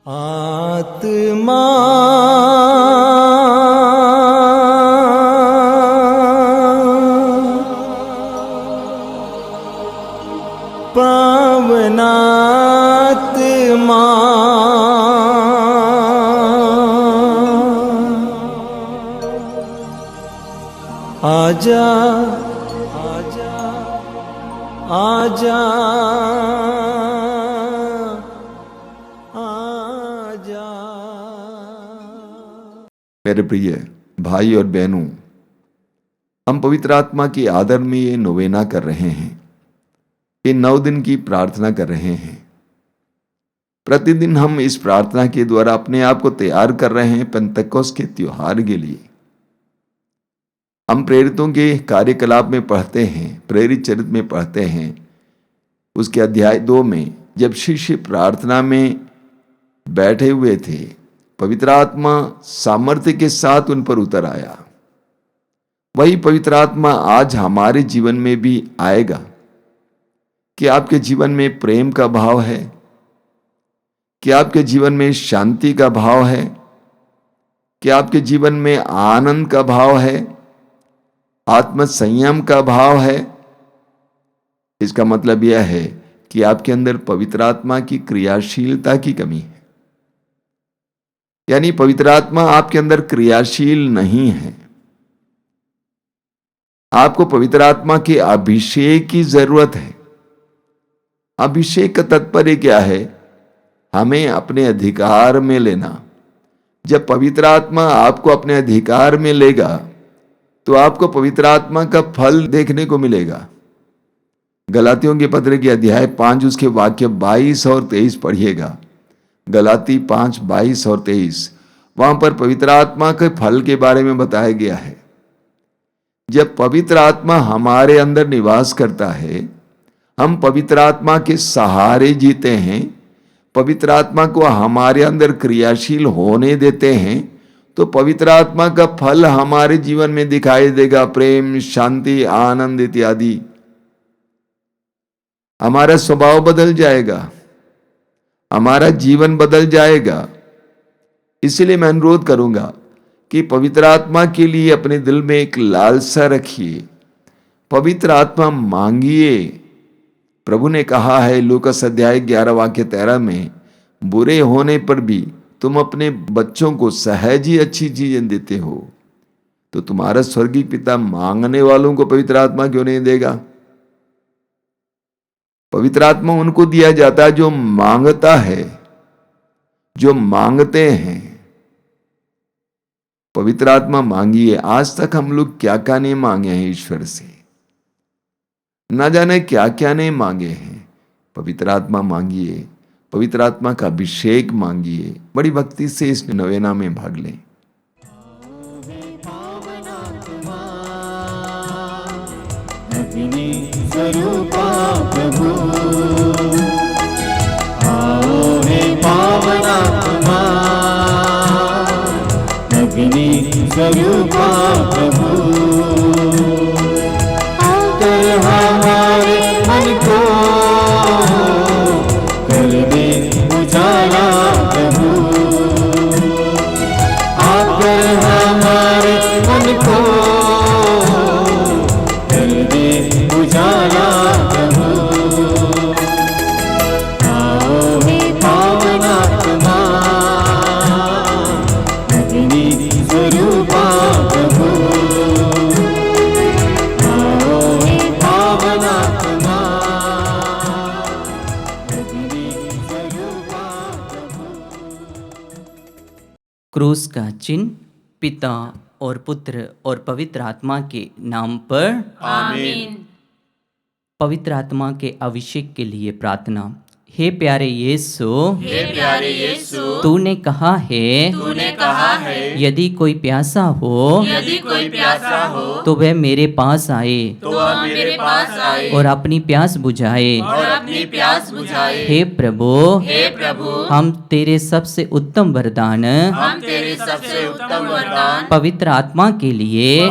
आत्मा पावनात्मा आजा आजा आजा आजा। मेरे प्रिय भाई और बहनों, हम पवित्र आत्मा की आदर में ये नोवेना कर रहे हैं, ये 9 दिन की प्रार्थना कर रहे हैं। प्रतिदिन हम इस प्रार्थना के द्वारा अपने आप को तैयार कर रहे हैं पेंतकोस्त के त्योहार के लिए। हम प्रेरितों के कार्यकलाप में पढ़ते हैं, प्रेरित चरित्र में पढ़ते हैं, उसके अध्याय 2 में जब शिष्य प्रार्थना में बैठे हुए थे, पवित्र आत्मा सामर्थ्य के साथ उन पर उतर आया। वही पवित्र आत्मा आज हमारे जीवन में भी आएगा। कि आपके जीवन में प्रेम का भाव है? कि आपके जीवन में शांति का भाव है? कि आपके जीवन में आनंद का भाव है? आत्म संयम का भाव है? इसका मतलब यह है कि आपके अंदर पवित्र आत्मा की क्रियाशीलता की कमी है। यानी पवित्र आत्मा आपके अंदर क्रियाशील नहीं है। आपको पवित्र आत्मा के अभिषेक की जरूरत है। अभिषेक का तात्पर्य क्या है? हमें अपने अधिकार में लेना। जब पवित्र आत्मा आपको अपने अधिकार में लेगा तो आपको पवित्र आत्मा का फल देखने को मिलेगा। गलातियों के पत्र के अध्याय 5 उसके वाक्य 22 और 23 पढ़िएगा। गलाती 5, 22 और 23, वहां पर पवित्र आत्मा के फल के बारे में बताया गया है। जब पवित्र आत्मा हमारे अंदर निवास करता है, हम पवित्र आत्मा के सहारे जीते हैं, पवित्र आत्मा को हमारे अंदर क्रियाशील होने देते हैं, तो पवित्र आत्मा का फल हमारे जीवन में दिखाई देगा। प्रेम, शांति, आनंद इत्यादि। हमारा स्वभाव बदल जाएगा, हमारा जीवन बदल जाएगा। इसलिए मैं अनुरोध करूंगा कि पवित्र आत्मा के लिए अपने दिल में एक लालसा रखिए। पवित्र आत्मा मांगिए। प्रभु ने कहा है लूकास अध्याय 11 वाक्य 13 में, बुरे होने पर भी तुम अपने बच्चों को सहज ही अच्छी चीजें देते हो, तो तुम्हारा स्वर्गीय पिता मांगने वालों को पवित्र आत्मा क्यों नहीं देगा? पवित्र आत्मा उनको दिया जाता है जो मांगता है, जो मांगते हैं। पवित्र आत्मा मांगिए। आज तक हम लोग क्या क्या नहीं मांगे हैं ईश्वर से, ना जाने क्या क्या नहीं मांगे हैं। पवित्र आत्मा मांगिए, पवित्र आत्मा का अभिषेक मांगिए। बड़ी भक्ति से इस नवेना में भाग लें। अग्नि स्वरूपा प्रभु, आओ हे पावनात्मा। अग्नि स्वरूपा प्रभु, आकर हमारे मन को कर दे उजाला प्रभु। आकर हमारे मन को कर दे उजाला प्रभु। आओ हे पावनात्मा, अग्नि स्वरूपा प्रभु। आओ हे पावनात्मा, अग्नि स्वरूपा प्रभु। क्रूस का चिन्ह पिता और पुत्र और पवित्र आत्मा के नाम पर आमीन। पवित्र आत्मा के अभिषेक के लिए प्रार्थना। हे प्यारे यीशु, हे प्यारे यीशु, तूने कहा है यदि कोई प्यासा हो यदि कोई प्यासा हो तो वह मेरे पास आए तो वह मेरे पास आए और अपनी प्यास बुझाए। और अपनी प्यास बुझाए। हे प्रभु, हम तेरे सबसे उत्तम वरदान हम तेरे सबसे उत्तम वरदान पवित्र आत्मा के लिए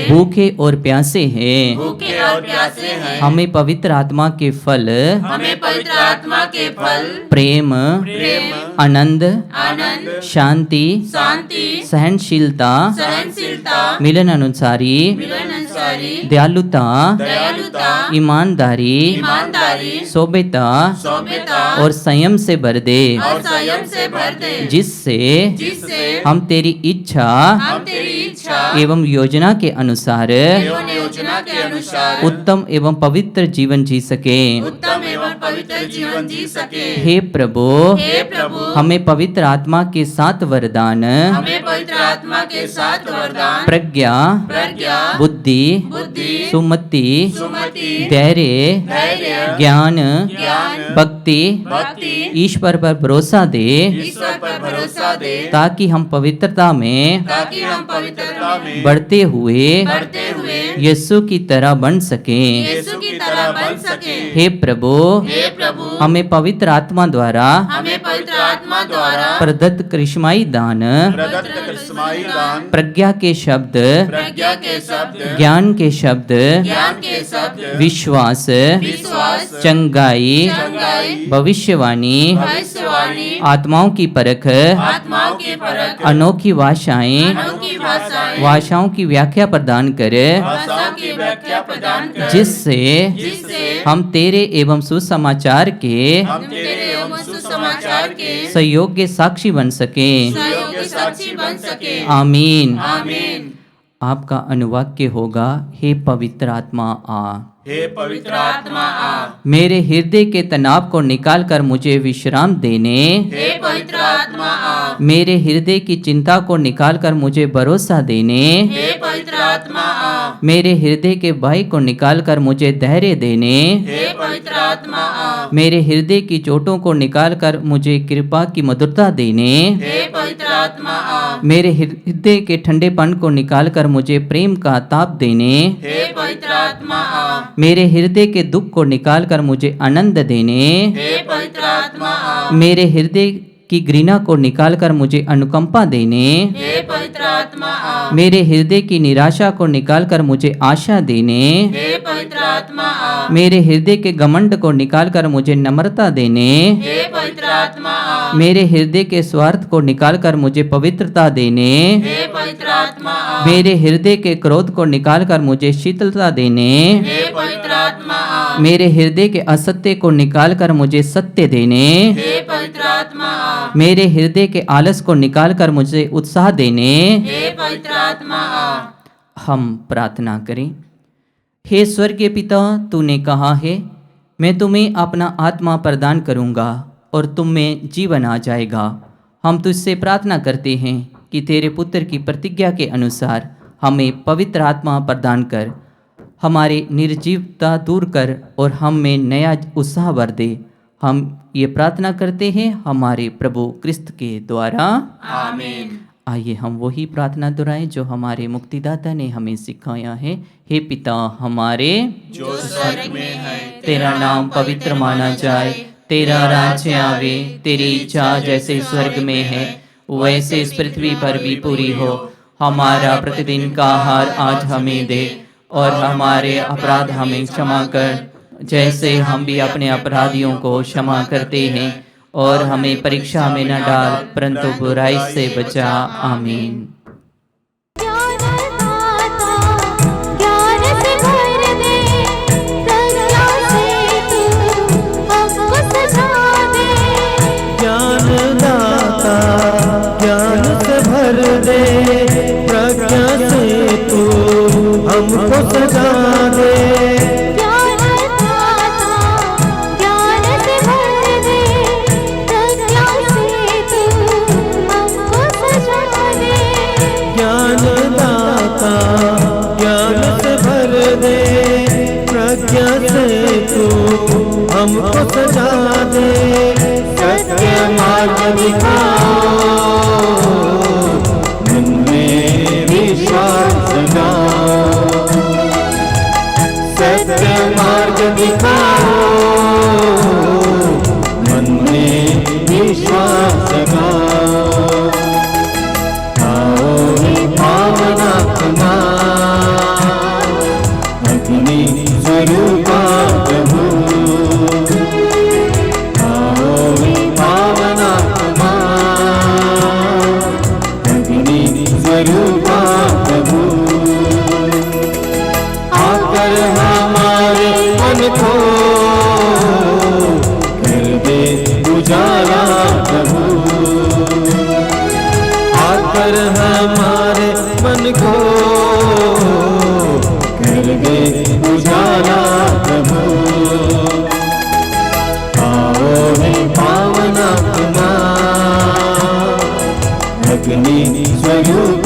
भूखे और प्यासे हैं। भूखे और प्यासे हैं। हमें पवित्र आत्मा के फल हमें पवित्र आत्मा के फल प्रेम, प्रेम, आनंद, आनंद, शांति, शांति, सहनशीलता, सहनशीलता, मिलन अनुसारी, मिलन अनुसारी, दयालुता, दयालुता, ईमानदारी, ईमानदारी, सोभ्यता सौम्यता और संयम से भर दे, और संयम से भर दे, जिससे जिससे हम तेरी इच्छा हम तेरी इच्छा एवं योजना के अनुसार एवं योजना के अनुसार उत्तम एवं पवित्र जीवन जी सके। उत्तम एवं पवित्र जीवन जी सके। हे प्रभु, हे प्रभु, हमें पवित्र आत्मा के 7 वरदान हमें पवित्र आत्मा के 7 वरदान प्रज्ञा, प्रज्ञा, बुद्धि, बुद्धि, सुमति, सुमति, धैर्य, धैर्य, ज्ञान, ज्ञान, भक्ति, भक्ति, ईश्वर पर भरोसा दे, ईश्वर पर भरोसा दे, ताकि हम पवित्रता में ताकि हम पवित्रता में बढ़ते हुए बढ़ते हुए यीशु की तरह बन सके। यीशु की तरह बन सके। हे प्रभु, हे प्रभु, हमें पवित्र आत्मा द्वारा हमें पवित्र आत्मा द्वारा प्रदत्त करिश्माई दान, प्रदत्त करिश्माई दान, प्रज्ञा के शब्द, प्रज्ञा के शब्द, ज्ञान के शब्द, ज्ञान के शब्द, विश्वास, विश्वास, चंगाई, चंगाई, भविष्यवाणी, भविष्यवाणी, आत्माओं की परख, आत्माओं की परख, अनोखी भाषाएं, अनोखी भाषाएं, भाषाओं की व्याख्या प्रदान करे, भाषाओं की व्याख्या प्रदान कर, जिससे जिससे हम तेरे एवं सुसमाचार के हम तेरे एवं सुसमाचार के सहयोग के साक्षी बन सके। सहयोगी साक्षी बन सके। आमीन। आमीन। आपका अनुवाक्य होगा, हे पवित्र आत्मा आ। हे पवित्र आत्मा आ। मेरे हृदय के तनाव को निकाल कर मुझे विश्राम देने, हे पवित्र आत्मा आ। मेरे हृदय की चिंता को निकाल कर मुझे भरोसा देने, हे पवित्र आत्मा आ। मेरे हृदय के भय को निकाल कर मुझे धैर्य देने, हे पवित्र आत्मा आ। मेरे हृदय की चोटों को निकाल कर मुझे कृपा की मधुरता देने, हे पवित्र आत्मा आ। मेरे हृदय के ठंडेपन को निकाल कर मुझे प्रेम का ताप देने, हे पवित्र आत्मा आ। मेरे हृदय के दुख को निकाल कर मुझे आनंद देने, हे पवित्र आत्मा आ। मेरे हृदय की घृणा को निकाल कर मुझे अनुकंपा देने, हे पवित्र आत्मा आ। मेरे हृदय की निराशा को निकाल कर मुझे आशा देने, हे पवित्र आत्मा आ। मेरे हृदय के घमंड को निकाल कर मुझे नम्रता देने, हे पवित्र आत्मा आ। मेरे हृदय के स्वार्थ को निकाल कर मुझे पवित्रता देने, हे पवित्र आत्मा आ। मेरे हृदय के क्रोध को निकाल कर मुझे शीतलता देने, हे पवित्र आत्मा आ। मेरे हृदय के असत्य को निकाल कर मुझे सत्य देने, हे पवित्र आत्मा आ। मेरे हृदय के आलस को निकाल कर मुझे उत्साह देने। हे पवित्र आत्मा आ। हम प्रार्थना करें। हे स्वर्गीय पिता, तूने कहा है, मैं तुम्हें अपना आत्मा प्रदान करूंगा और तुम में जीवन आ जाएगा। हम तुझसे प्रार्थना करते हैं कि तेरे पुत्र की प्रतिज्ञा के अनुसार हमें पवित्र आत्मा प्रदान कर, हमारे निर्जीवता दूर कर और हम में नया उत्साह भर दे। हम ये प्रार्थना करते हैं हमारे प्रभु क्रिस्त के द्वारा, आमीन। आइए हम वही प्रार्थना दोहराएं जो हमारे मुक्तिदाता ने हमें सिखाया है। हे पिता हमारे, जो स्वर्ग में है, तेरा नाम पवित्र माना जाए, तेरा राज्य आवे, तेरी इच्छा जैसे स्वर्ग में है वैसे इस पृथ्वी पर भी पूरी हो। हमारा प्रतिदिन का आहार आज हमें दे और हमारे अपराध हमें क्षमा कर, जैसे हम भी अपने अपराधियों को क्षमा करते हैं, और हमें परीक्षा में न डाल परंतु बुराई से बचा। आमीन। ज्ञानदाता ज्ञान से भर दे, प्रज्ञा से तू हमको सजा दे। ज्ञानदाता ज्ञान से भर दे, प्रज्ञा से तू हमको सजा दे। ज्ञानदाता ज्ञान से भर दे, प्रज्ञा से तू हमको सजा दे। सत्य मार्ग दिखाओ, मन में विश्वास जगाओ। सत्य मार्ग दिखाओ, मन में विश्वास जगाओ। आओ हे पावनात्मा, अग्नि स्वरूपा प्रभु। और हमारे मन को कर दे उजाला प्रभु। आओ हे पावन आत्मा, अग्नि स्वरूप